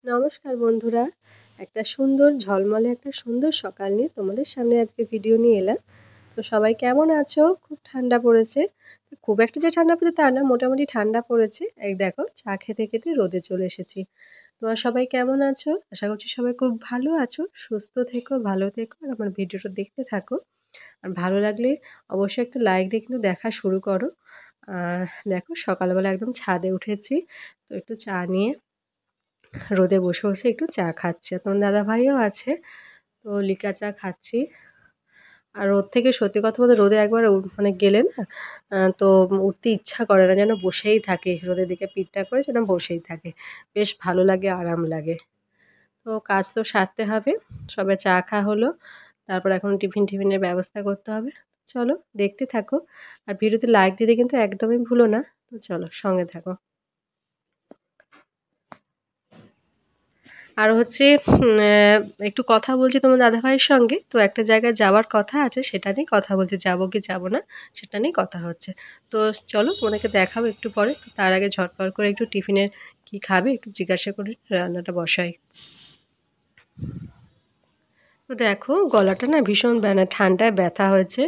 নমস্কার বন্ধুরা, একটা সুন্দর ঝলমলে একটা সুন্দর সকাল নিয়ে তোমাদের সামনে আজকে ভিডিও নিয়ে এলাম। তো সবাই কেমন আছো? খুব ঠান্ডা পড়েছে। খুব একটা যে ঠান্ডা পড়েছে তা না, মোটামুটি ঠান্ডা পড়েছে। এই দেখো চা খেতে খেতে রোদে চলে এসেছি। তোমরা সবাই কেমন আছো? আশা করছি সবাই খুব ভালো আছো, সুস্থ থেকো, ভালো থেকো আর আমার ভিডিওটা দেখতে থাকো। আর ভালো লাগলে অবশ্যই একটা লাইক দিয়ে কিন্তু দেখা শুরু করো। আর দেখো সকালবেলা একদম ছাদে উঠেছি, তো একটু চা নিয়ে রোদে বসে বসে একটু চা খাচ্ছি। আর তোমার দাদাভাইও আছে, তো লিকা চা খাচ্ছি। আর রোদ থেকে সত্যি কথা বলতে রোদে একবার মানে গেলে না তো উঠতে ইচ্ছা করে না, যেন বসেই থাকে, রোদের দিকে পিঠটা করে যেন বসেই থাকে। বেশ ভালো লাগে, আরাম লাগে। তো কাজ তো সারতে হবে। সবে চা খাওয়া হলো, তারপর এখন টিফিনের ব্যবস্থা করতে হবে। চলো দেখতে থাকো, আর ভিডিওতে লাইক দিতে কিন্তু একদমই ভুলো না। তো চলো সঙ্গে থাকো। আর হচ্ছে একটু কথা বলছি তোমার দাদাভাইয়ের সঙ্গে, তো একটা জায়গায় যাওয়ার কথা আছে, সেটা নিয়ে কথা বলছি, যাবো কি যাবো না সেটা নিয়ে কথা হচ্ছে। তো চলো তোমাদেরকে দেখাবো একটু পরে। তো তার আগে ঝটপট করে একটু টিফিনের কি খাবে একটু জিজ্ঞাসা করে রান্নাটা বসাই। তো দেখো গলাটা না ভীষণ ঠান্ডায় ব্যথা হয়েছে,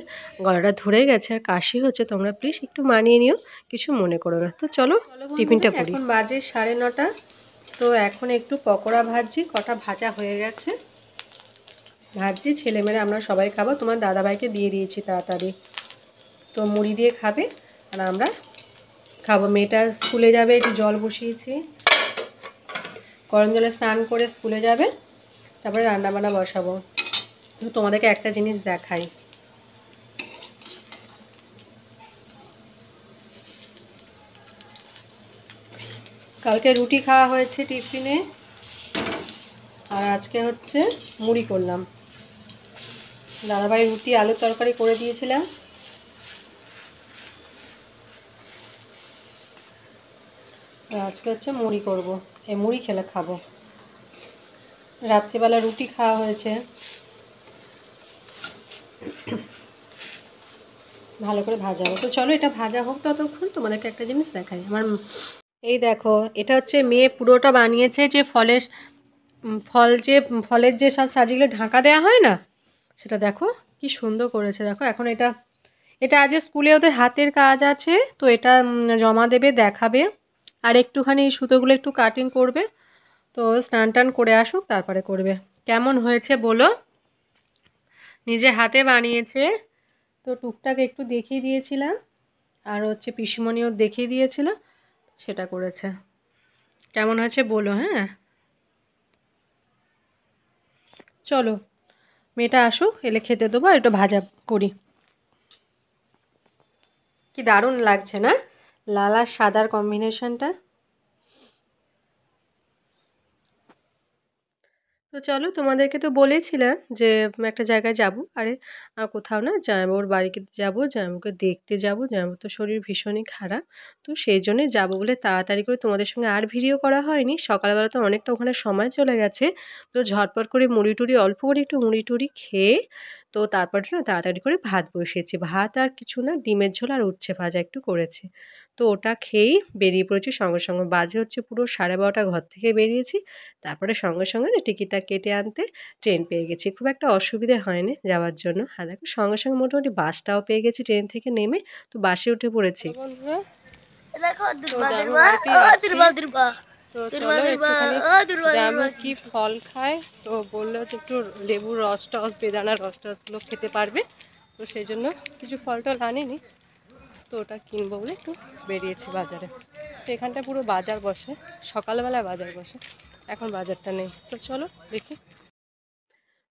গলাটা ধরে গেছে আর কাশি হচ্ছে। তোমরা প্লিজ একটু মানিয়ে নিও, কিছু মনে করো না। তো চলো টিফিনটা করি। এখন বাজে 9:30। তো এখন একটু পকোড়া ভাজছি, কটা ভাজা হয়ে গেছে, ভাজছি। ছেলেমেয়েরা আমরা সবাই খাবো, তোমার দাদাভাইকে দিয়ে দিয়েছি তাড়াতাড়ি। তো মুড়ি দিয়ে খাবে আর আমরা খাবো। মেয়েটা স্কুলে যাবে, একটু জল বসিয়েছি, গরম জলে স্নান করে স্কুলে যাবে, তারপরে রান্নাবান্না বসাবো। তো তোমাদেরকে একটা জিনিস দেখাই। কালকে রুটি খাওয়া হয়েছে টিফিনে, আর আজকে হচ্ছে মুড়ি করলাম। দাদাভাই রুটি আলুর তরকারি করে দিয়েছিলাম, আর আজকে হচ্ছে মুড়ি করব। এই মুড়ি খেলে খাবো। রাত্রিবেলা রুটি খাওয়া হয়েছে। ভালো করে ভাজা হোক। তো চলো এটা ভাজা হোক, ততক্ষণ তোমাদেরকে একটা জিনিস দেখাই। আমার এই দেখো, এটা হচ্ছে মেয়ে পুরোটা বানিয়েছে, যে ফলের যে সব সাজিগুলো ঢাকা দেওয়া হয় না, সেটা দেখো কি সুন্দর করেছে। দেখো এখন এটা এটা আজ স্কুলে ওদের হাতের কাজ আছে, তো এটা জমা দেবে, দেখাবে, আর একটুখানি সুতোগুলো একটু কাটিং করবে। তো স্নান টান করে আসুক তারপরে করবে। কেমন হয়েছে বলো? নিজে হাতে বানিয়েছে, তো টুকটাক একটু দেখিয়ে দিয়েছিলাম, আর হচ্ছে পিসিমণিও দেখিয়ে দিয়েছিল, সেটা করেছে। কেমন হয়েছে বলো। হ্যাঁ চলো মেয়েটা আসুক, এলে খেতে দেবো, আর একটু ভাজা করি। কি দারুণ লাগছে না লাল আর সাদার কম্বিনেশনটা? তো চলো তোমাদেরকে তো বলেছিলাম যে একটা জায়গায় যাব। আরে কোথাও না, জামাইবাবুর বাড়িতে যাব, জামাইবাবুকে দেখতে যাব। জামাইবাবুর তো শরীর ভীষণই খারাপ, তো সেই জন্যই যাব বলে তাড়াতাড়ি করে তোমাদের সঙ্গে আর ভিডিও করা হয়নি। সকালবেলা তো অনেকটা ওখানে সময় চলে গেছে, তো ঝটপট করে মুড়ি টুড়ি অল্প করে একটু মুড়ি টুড়ি খেয়ে, তো তারপরে না তাড়াতাড়ি করে ভাত বসিয়েছি। ভাত আর কিছু না, ডিমের ঝোল আর উচ্ছে ভাজা একটু করেছি। তো ওটা খেয়েই বেরিয়ে পড়েছি সঙ্গে সঙ্গে। বাজে হচ্ছে পুরো 12:30, ঘর থেকে বেরিয়েছি। তারপরে সঙ্গে সঙ্গে না টিকিটটা কেটে আনতে ট্রেন পেয়ে গেছি, খুব একটা অসুবিধে হয়নি যাওয়ার জন্য। আর দেখো সঙ্গে সঙ্গে মোটামুটি বাসটাও পেয়ে গেছি ট্রেন থেকে নেমে, তো বাসে উঠে পড়েছি। বন্ধুরা তো চলো একটুখানি জামু কি ফল খায়, তো বললো যে একটু লেবুর রস টস, বেদানার রস টসগুলো খেতে পারবে, তো সেই জন্য কিছু ফল টল আনিনি, তো ওটা কিনবো বলে একটু বেরিয়েছি বাজারে। তো এখানটা পুরো বাজার বসে, সকালবেলা বাজার বসে, এখন বাজারটা নেই। তো চলো দেখি।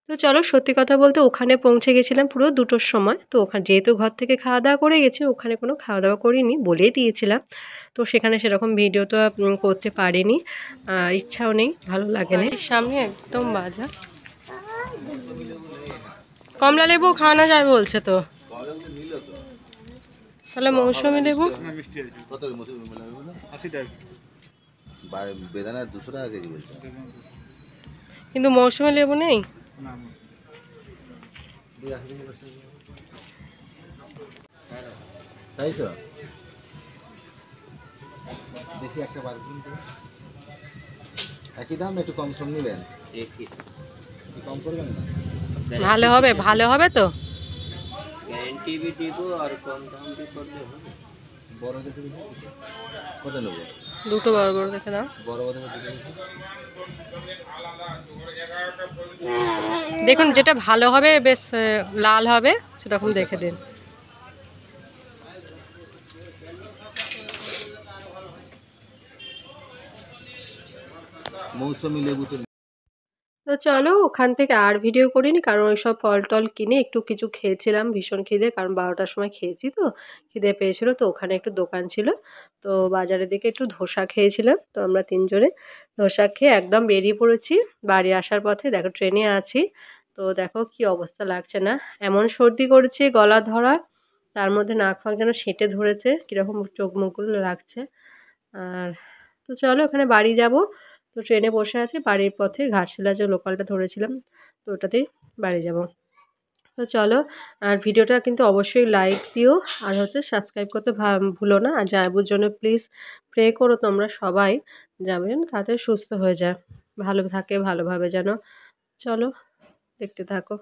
তো চলো সত্যি কথা বলতে ওখানে পৌঁছে গেছিলাম পুরো 2টোর সময়। তো ওখানে যেহেতু ঘর থেকে খাওয়া দাওয়া করে গেছি, ওখানে কোনো খাওয়া দাওয়া করিনি, বলেই দিয়েছিলাম। তো সেখানে সেরকম ভিডিও তো করতে পারিনি, ইচ্ছাও নেই, ভালো লাগেনি। সামনে একদম বাজার। কমলা লেবু খাওয়ানো যায় বলছে, তো তাহলে মৌসুমি লেবু বেদানা 200 টাকা কেজি বলছে, কিন্তু মৌসুমি লেবু নেই। তাই তো দেখি একটা বার করুন তো। একই দাম, একটু কম সম নেবেন? একই কম করবেন না? ভালো হবে তো। গ্যারান্টি भी দিব আর কম দাম भी করলে হবে। বড় দেখে দিন কত নেব? দুটো বড় বড় দেখে দাও। বড় দেখে দিন। দেখুন যেটা ভালো হবে, বেশ লাল হবে সেরকম দেখে দিন। মৌসুমী লেবু তো। তো চলো ওখান থেকে আর ভিডিও করিনি, কারণ ওইসব ফল টল কিনে একটু কিছু খেয়েছিলাম, ভীষণ খিদে, কারণ 12টার সময় খেয়েছি তো খিদে পেয়েছিল। তো ওখানে একটু দোকান ছিল, তো বাজারের দিকে একটু ধোসা খেয়েছিলাম। তো আমরা তিনজনে ধোসা খেয়ে একদম বেরিয়ে পড়েছি। বাড়ি আসার পথে দেখো ট্রেনে আছি, তো দেখো কি অবস্থা লাগছে না, এমন সর্দি করেছে, গলা ধরা, তার মধ্যে নাক ফাঁক যেন সেঁটে ধরেছে, কীরকম চোখ মুখগুলো লাগছে। আর তো চলো ওখানে বাড়ি যাব। তো ট্রেনে বসে আছি, বাড়ির পথে ঘাটশিলা যে লোকালটা ধরেছিলাম, তো ওটাতেই বাড়ি যাব। তো চলো, আর ভিডিওটা কিন্তু অবশ্যই লাইক দিও, আর হচ্ছে সাবস্ক্রাইব করতে ভুলো না। আর জায়বুর জন্য প্লিজ প্রে করো তোমরা সবাই, যাবেন তাড়াতাড়ি সুস্থ হয়ে যায়, ভালো থাকে ভালোভাবে যেন। চলো দেখতে থাকো।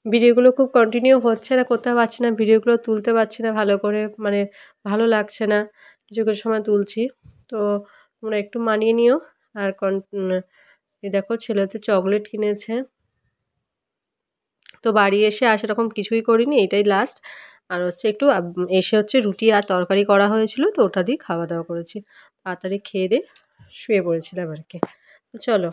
ভিডিওগুলো খুব কন্টিনিউ হচ্ছে না, করতে পারছি না, ভিডিওগুলো তুলতে পারছি না ভালো করে, মানে ভালো লাগছে না, কিছু কিছু সময় তুলছি। তো তোমরা একটু মানিয়ে নিও। আর এই দেখো ছেলে তো চকলেট কিনেছে। তো বাড়ি এসে আর সেরকম কিছুই করিনি, এটাই লাস্ট। আর হচ্ছে একটু এসে হচ্ছে রুটি আর তরকারি করা হয়েছিল, তো ওটা দিয়ে খাওয়া দাওয়া করেছি। তাড়াতাড়ি খেয়ে দিয়ে শুয়ে পড়েছিলাম আর কি। তো চলো।